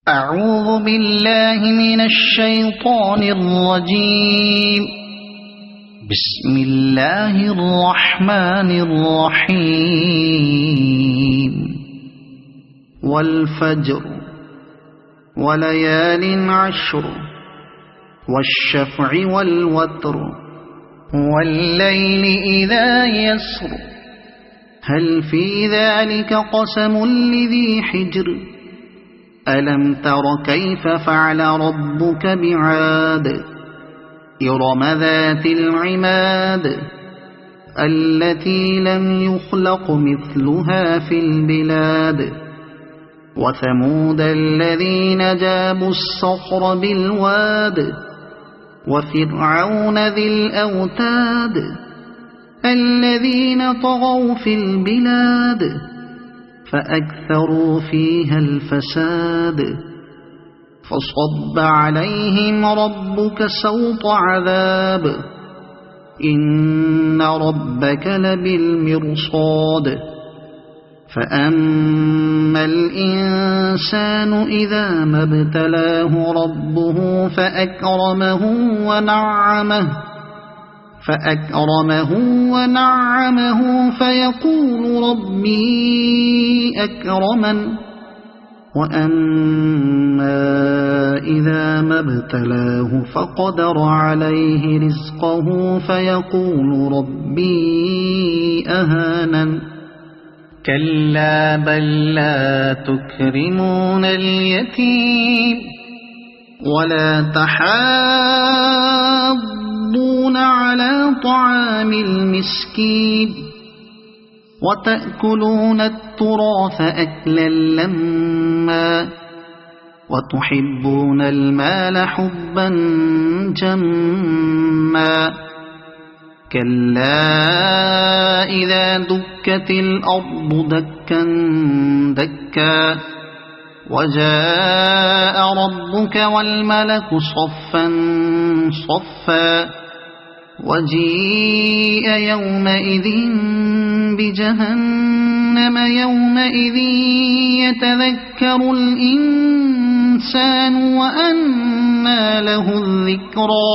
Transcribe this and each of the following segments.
أعوذ بالله من الشيطان الرجيم. بسم الله الرحمن الرحيم. والفجر وليال عشر والشفع والوتر والليل إذا يسر هل في ذلك قسم لذي حجر ألم تر كيف فعل ربك بعاد إرم ذات العماد التي لم يخلق مثلها في البلاد وثمود الذين جابوا الصخر بالواد وفرعون ذي الأوتاد الذين طغوا في البلاد فأكثروا فيها الفساد فصب عليهم ربك سوط عذاب إن ربك لبالمرصاد فأما الإنسان إذا ما ابتلاه ربه فأكرمه ونعمه فيقول ربي أكرمن وأما إذا ما ابتلاه فقدر عليه رزقه فيقول ربي أهانن كلا بل لا تكرمون اليتيم ولا تحاضون على طعام المسكين وتأكلون التراث أكلا لما وتحبون المال حبا جما كلا إذا دكت الأرض دكا دكا وجاء ربك والملك صفا صفا وجيء يومئذ بجهنم يومئذ يتذكر الإنسان وأنى له الذكرى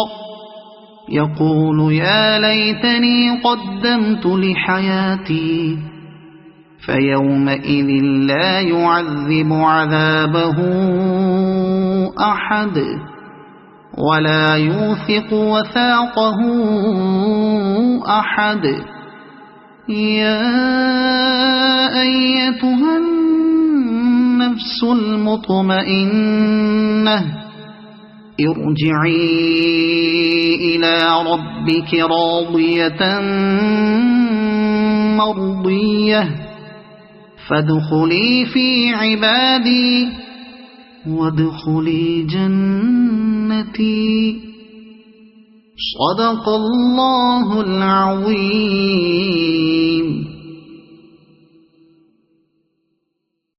يقول يا ليتني قدمت لحياتي فيومئذ لا يعذب عذابه أحد ولا يوثق وثاقه أحد يا أيتها النفس المطمئنة ارجعي إلى ربك راضية مرضية فادخلي في عبادي وادخلي جنتي صدق الله العظيم.